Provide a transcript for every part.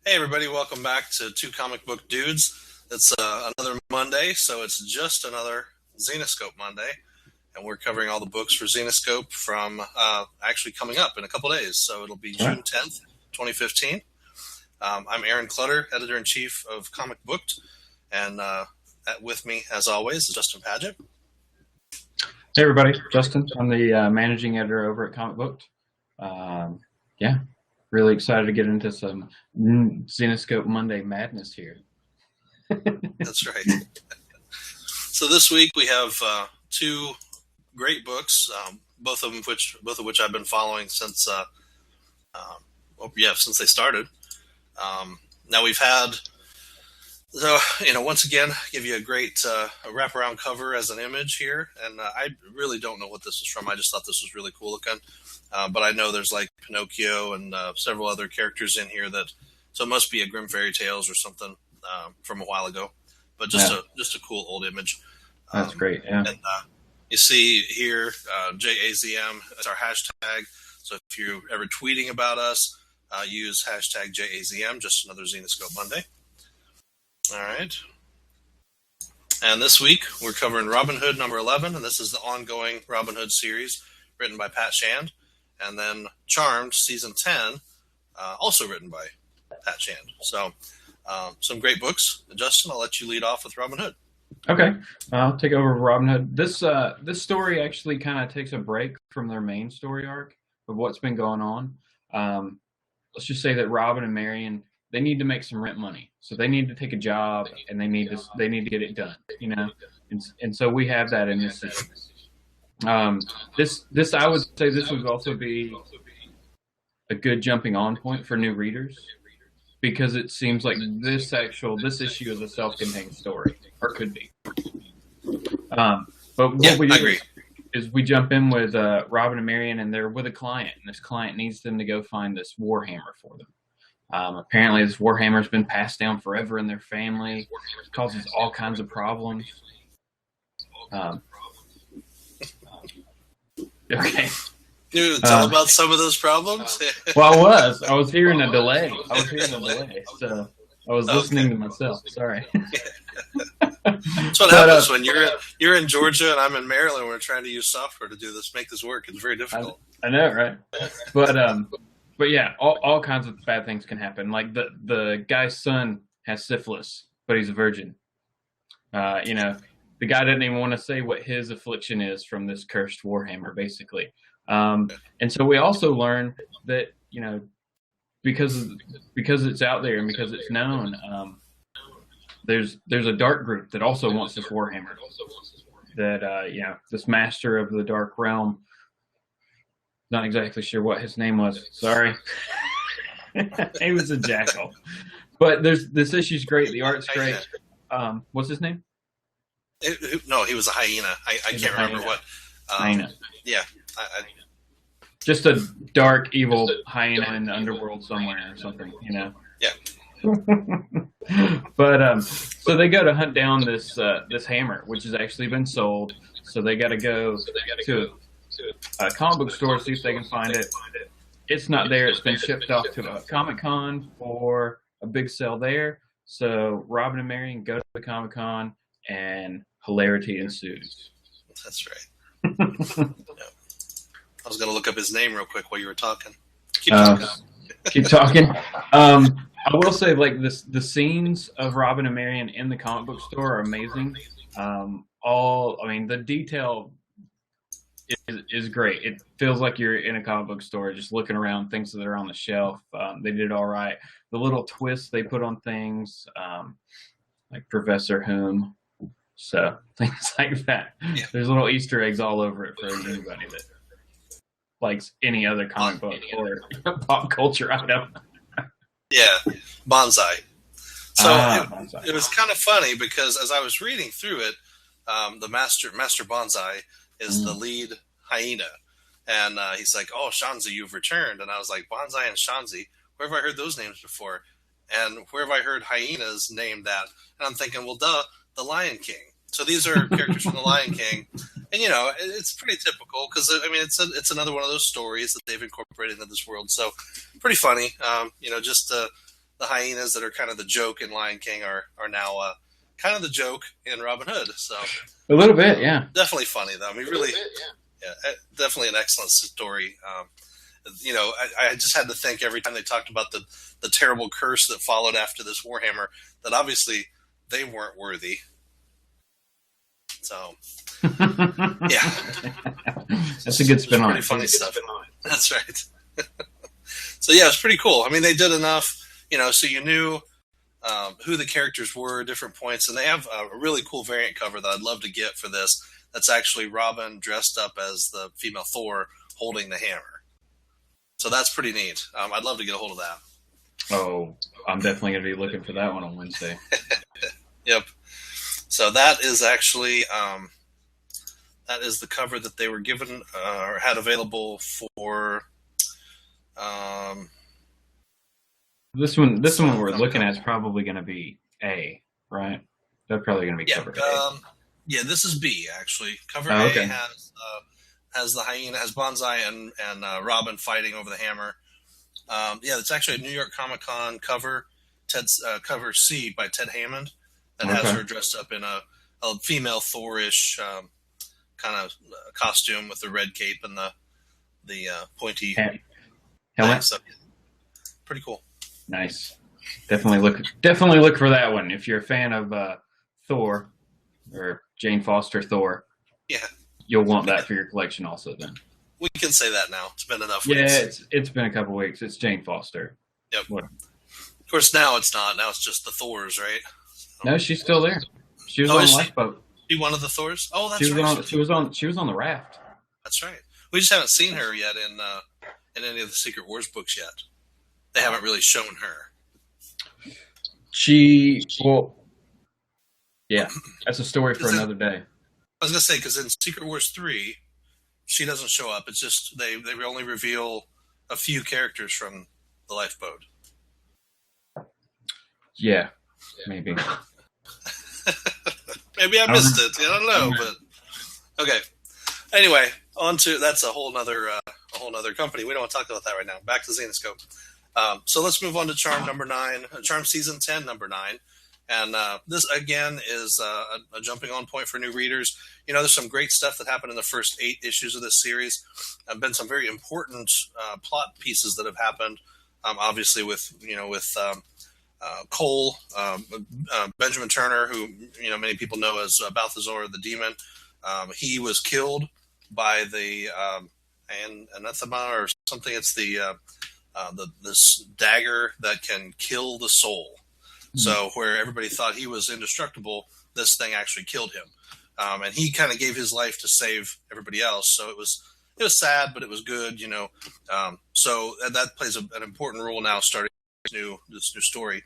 Hey everybody, welcome back to Two Comic Book Dudes. It's another Monday, so it's just another Zenescope Monday, and we're covering all the books for Zenescope from actually coming up in a couple days. So it'll be June 10th, 2015. I'm Aaron Clutter, Editor-in-Chief of Comic Booked, and with me, as always, is Justin Paget. Hey everybody, Justin. I'm the managing editor over at Comic Booked. Really excited to get into some Zenescope Monday madness here. That's right. So this week we have two great books, both of which I've been following since since they started. Now we've had, once again, give you a great wraparound cover as an image here, and I really don't know what this is from. I just thought this was really cool looking. But I know there's like Pinocchio and several other characters in here so it must be a Grimm Fairy Tales or something from a while ago. But just a cool old image. That's great. Yeah. And you see here JAZM as our hashtag. So if you're ever tweeting about us, use hashtag JAZM. Just another Zenescope Monday. All right. And this week we're covering Robin Hood number 11, and this is the ongoing Robin Hood series written by Pat Shand. And then Charmed, Season 10, also written by Pat Shand. So, some great books. Justin, I'll let you lead off with Robin Hood. Okay, I'll take over Robin Hood. This story actually kind of takes a break from their main story arc of what's been going on. Let's just say that Robin and Marion, they need to make some rent money, so they need to take a job and they need to get it done. And so we have that in this series. This I would say this would also be a good jumping on point for new readers, because it seems like this issue is a self-contained story, or could be. But what we do is we jump in with Robin and Marion, and they're with a client, and this client needs them to go find this warhammer for them. Apparently this warhammer's been passed down forever in their family. It causes all kinds of problems. Okay. You tell about some of those problems? Well, I was hearing a delay. So I was listening to myself. Sorry. That's what happens when you're in Georgia and I'm in Maryland. We're trying to use software to make this work. It's very difficult. I know, right? But yeah, all kinds of bad things can happen. Like the guy's son has syphilis, but he's a virgin. The guy doesn't even want to say what his affliction is from this cursed warhammer, basically. And so we also learn that, because it's out there and because it's known, there's a dark group that also wants this warhammer. That this master of the dark realm. Not exactly sure what his name was. Sorry, he was a jackal. But this issue's great. The art's great. What's his name? No, he was a hyena. I can't remember what. Hyena. Yeah. Just a dark, evil hyena in the underworld somewhere or something, Yeah. But so they go to hunt down this hammer, which has actually been sold. So they got to go to a comic book store, see if they can find it. It's not there. It's been shipped off to a Comic-Con for a big sale there. So Robin and Marion go to the Comic-Con, and hilarity ensues. That's right. Yeah. I was going to look up his name real quick while you were talking. Keep talking. I will say, like, the scenes of Robin and Marion in the comic book store are amazing. The detail is great. It feels like you're in a comic book store, just looking around things that are on the shelf. They did all right. The little twists they put on things, like Professor Whom. So things like that. Yeah. There's little Easter eggs all over it for anybody that likes any other comic book or pop culture item. Yeah, Bonsai. So Bonsai. It was kind of funny because as I was reading through it, the Master Bonsai is the lead hyena, and he's like, "Oh, Shanzi, you've returned," and I was like, "Bonsai and Shanzi, where have I heard those names before? And where have I heard hyenas named that?" And I'm thinking, well, duh. The Lion King. So these are characters from The Lion King, and it's pretty typical because it's another one of those stories that they've incorporated into this world. So pretty funny, just the hyenas that are kind of the joke in Lion King are now kind of the joke in Robin Hood. So a little bit, yeah. Definitely funny though. I mean, really, definitely an excellent story. I just had to think every time they talked about the terrible curse that followed after this Warhammer, that obviously they weren't worthy. So, yeah. That's a good spin on it. Pretty funny stuff. That's right. So, yeah, it's pretty cool. I mean, they did enough, so you knew who the characters were at different points. And they have a really cool variant cover that I'd love to get for this. That's actually Robyn dressed up as the female Thor holding the hammer. So that's pretty neat. I'd love to get a hold of that. Oh, I'm definitely going to be looking for that one on Wednesday. Yep. So that is actually that is the cover that they were given or had available for. This one we're looking at is probably going to be A, right? They're probably going to be cover A. Yeah, this is B actually. Cover A has the hyena, has Bonsai and Robyn fighting over the hammer. It's actually a New York Comic Con cover. Ted's cover C by Ted Hammond that has her dressed up in a female Thor-ish kind of costume with the red cape and the pointy helmet. So, pretty cool. Nice. Definitely look for that one if you're a fan of Thor or Jane Foster Thor. Yeah. You'll want that for your collection also then. We can say that now. It's been enough weeks. Yeah, it's been a couple weeks. It's Jane Foster. Yep. What? Of course, now it's not. Now it's just the Thors, right? No, she's still there. She was on the lifeboat. She one of the Thors? Oh, that's right. She was on the raft. That's right. We just haven't seen her yet in any of the Secret Wars books yet. They haven't really shown her. Yeah, that's a story for another day. I was going to say, because in Secret Wars 3, she doesn't show up. It's just they only reveal a few characters from the lifeboat. Yeah, maybe. Maybe I missed it. I don't know, but okay. Anyway, that's a whole nother company. We don't want to talk about that right now. Back to Zenescope. So let's move on to Charm number 9, Charm season 10 number 9. And this, again, is a jumping on point for new readers. There's some great stuff that happened in the first 8 issues of this series. There have been some very important plot pieces that have happened, obviously with Cole, Benjamin Turner, who many people know as Balthazar the Demon. He was killed by the anathema or something. It's this dagger that can kill the soul. So where everybody thought he was indestructible, this thing actually killed him. And he kind of gave his life to save everybody else. So it was sad, but it was good, So that plays an important role now starting this new story.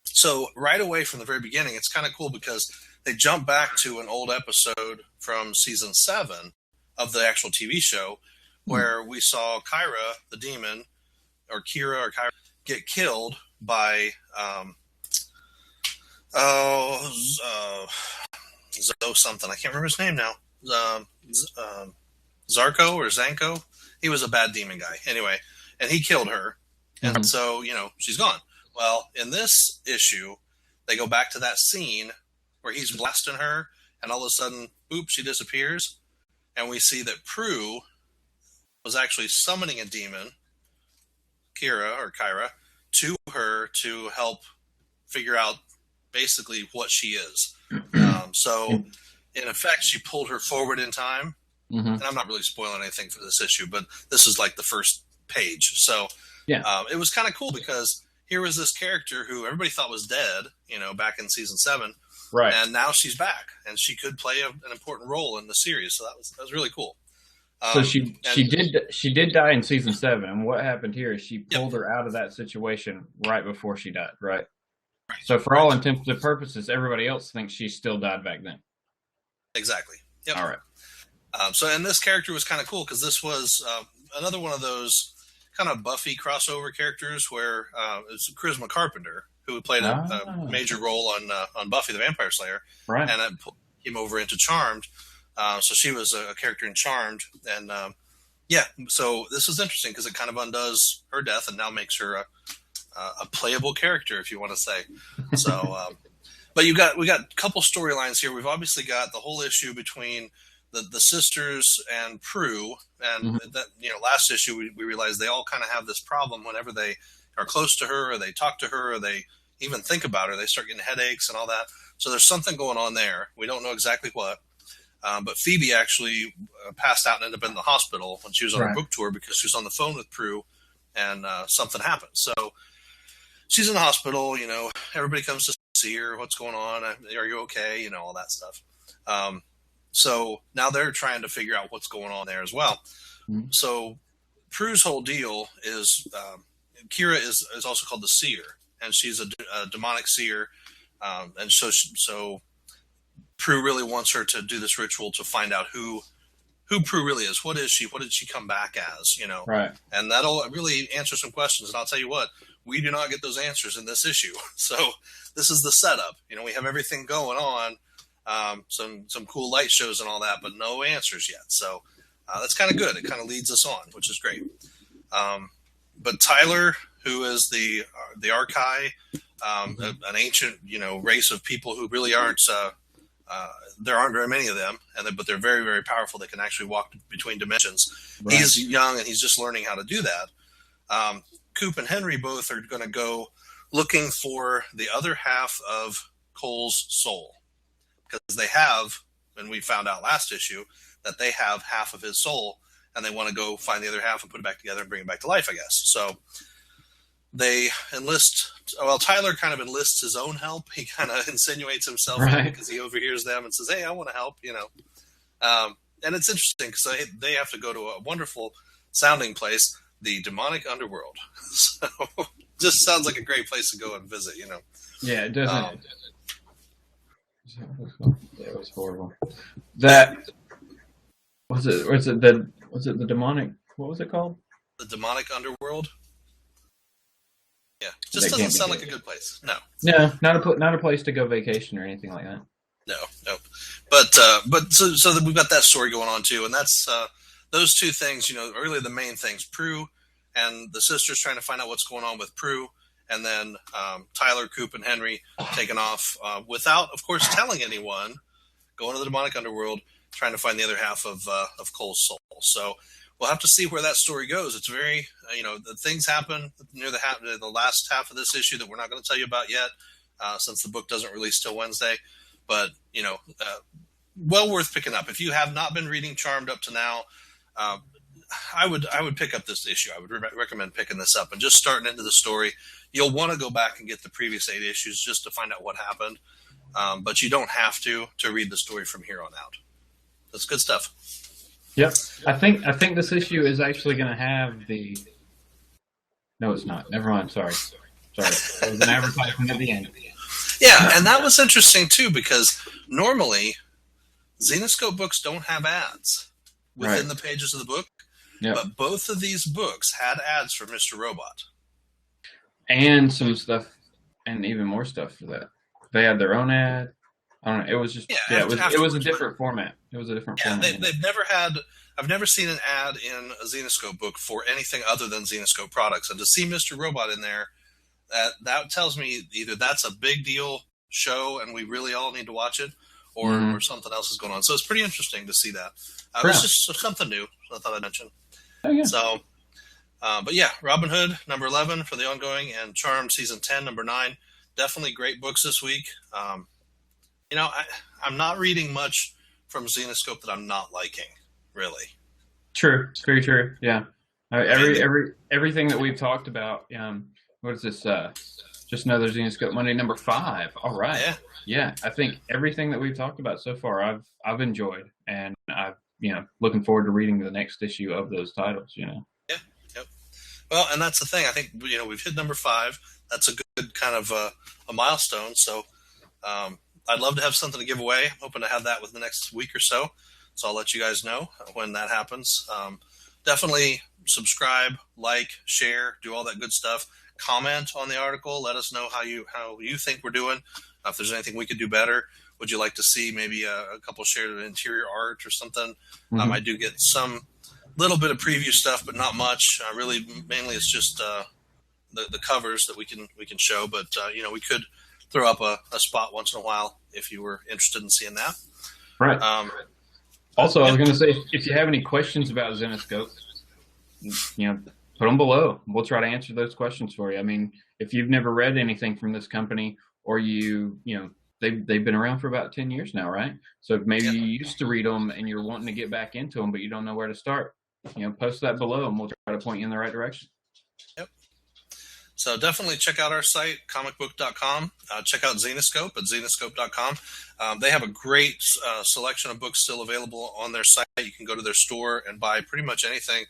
So right away from the very beginning, it's kind of cool because they jump back to an old episode from season 7 of the actual TV show where we saw Kyra, the demon, or Kyra get killed by something. I can't remember his name now. Zarko or Zanko. He was a bad demon guy. Anyway, and he killed her. And so, she's gone. Well, in this issue, they go back to that scene where he's blasting her, and all of a sudden, oops, she disappears. And we see that Prue was actually summoning a demon, Kyra, to her to help figure out basically what she is. So, in effect, she pulled her forward in time. And I'm not really spoiling anything for this issue, but this is like the first page. So, it was kind of cool because here was this character who everybody thought was dead, back in season 7. Right. And now she's back, and she could play an important role in the series. So that was really cool. So she did die in season 7, and what happened here is she pulled her out of that situation right before she died, right? So for all intents and purposes, everybody else thinks she still died back then. Exactly. Yep. All right. And this character was kind of cool because this was another one of those kind of Buffy crossover characters where it's Charisma Carpenter, who played a major role on Buffy the Vampire Slayer, right? And it came over into Charmed. So she was a character in Charmed, and so this is interesting because it kind of undoes her death and now makes her a playable character, if you want to say. So, but we got a couple storylines here. We've obviously got the whole issue between the sisters and Prue, and that last issue we realized they all kind of have this problem whenever they are close to her, or they talk to her, or they even think about her, they start getting headaches and all that. So there's something going on there. We don't know exactly what. But Phoebe actually passed out and ended up in the hospital when she was on her book tour because she was on the phone with Prue, and something happened. So she's in the hospital. Everybody comes to see her. What's going on? Are you okay? All that stuff. So now they're trying to figure out what's going on there as well. Mm-hmm. So Prue's whole deal is Kira is also called the Seer, and she's a demonic seer. And so Prue really wants her to do this ritual to find out who Prue really is. What is she? What did she come back as? Right. And that'll really answer some questions. And I'll tell you what, we do not get those answers in this issue. So this is the setup. We have everything going on, some cool light shows and all that, but no answers yet. So that's kind of good. It kind of leads us on, which is great. But Tyler, who is the Archai, an ancient race of people who really aren't. There aren't very many of them, but they're very, very powerful. They can actually walk between dimensions. Right. He's young and he's just learning how to do that. Coop and Henry both are going to go looking for the other half of Cole's soul, because they have, and we found out last issue, that they have half of his soul, and they want to go find the other half and put it back together and bring it back to life, I guess. So they enlist. Well, Tyler kind of enlists his own help. He kind of insinuates himself in because he overhears them and says, "Hey, I want to help," And it's interesting because they have to go to a wonderful sounding place, the demonic underworld. So just sounds like a great place to go and visit, Yeah, it doesn't. It was horrible. That was it. Was it the demonic? What was it called? The demonic underworld. Yeah, just doesn't sound like a good place. No, not a place to go vacation or anything like that. No. But so we've got that story going on too, and that's those two things. Really the main things: Prue and the sisters trying to find out what's going on with Prue, and then Tyler, Coop, and Henry taking off without, of course, telling anyone, going to the demonic underworld, trying to find the other half of Cole's soul. So we'll have to see where that story goes. It's very, the things happen near the last half of this issue that we're not going to tell you about yet, since the book doesn't release till Wednesday. But, well worth picking up. If you have not been reading Charmed up to now, I would pick up this issue. I would recommend picking this up and just starting into the story. You'll want to go back and get the previous 8 issues just to find out what happened. But you don't have to read the story from here on out. That's good stuff. Yep. I think this issue is actually going to have the... No, it's not. Never mind. Sorry. It was an advertisement at the end. Yeah, and that was interesting, too, because normally Zenescope books don't have ads within the pages of the book. Yep. But both of these books had ads for Mr. Robot. And some stuff, and even more stuff for that. They had their own ad. I don't know. It was just it was a different format. It was a different format. They've never had. I've never seen an ad in a Zenescope book for anything other than Zenescope products, and to see Mr. Robot in there, that tells me either that's a big deal show and we really all need to watch it, or something else is going on. So it's pretty interesting to see that. It's just something new. So I thought I'd mention. Oh, yeah. So, but yeah, Robin Hood number 11 for the ongoing, and Charmed season 10 number 9. Definitely great books this week. I'm not reading much from Zenescope that I'm not liking, really. True. It's very true. Yeah. Everything that we've talked about. What is this? Just Another Zenescope Monday number 5. All right. Yeah. I think everything that we've talked about so far, I've enjoyed, and I've looking forward to reading the next issue of those titles. Yeah. Yep. Well, and that's the thing. I think we've hit number 5. That's a good kind of a milestone. So I'd love to have something to give away. I'm hoping to have that within the next week or so. So I'll let you guys know when that happens. Definitely subscribe, like, share, do all that good stuff. Comment on the article. Let us know how you think we're doing. If there's anything we could do better. Would you like to see maybe a couple shared of interior art or something? I do get some little bit of preview stuff, but not much. Really, mainly it's just the covers that we can show, but we could throw up a spot once in a while if you were interested in seeing that. Right. Also, I was going to say, if you have any questions about Zenescope, put them below. We'll try to answer those questions for you. I mean, if you've never read anything from this company, or they've been around for about 10 years now, right? So if maybe you used to read them and you're wanting to get back into them, but you don't know where to start, post that below and we'll try to point you in the right direction. Yep. So definitely check out our site, comicbook.com. Check out Zenescope at zenescope.com. They have a great selection of books still available on their site. You can go to their store and buy pretty much anything.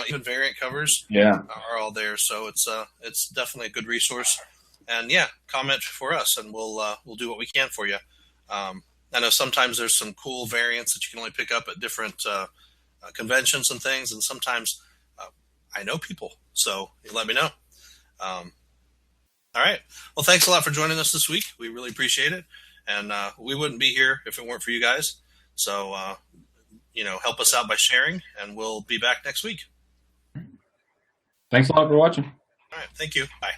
Even variant covers are all there. So it's definitely a good resource. And comment for us, and we'll do what we can for you. I know sometimes there's some cool variants that you can only pick up at different conventions and things, and sometimes I know people, so you let me know. All right. Well, thanks a lot for joining us this week. We really appreciate it, and we wouldn't be here if it weren't for you guys. So help us out by sharing, and we'll be back next week. Thanks a lot for watching. All right. Thank you. Bye.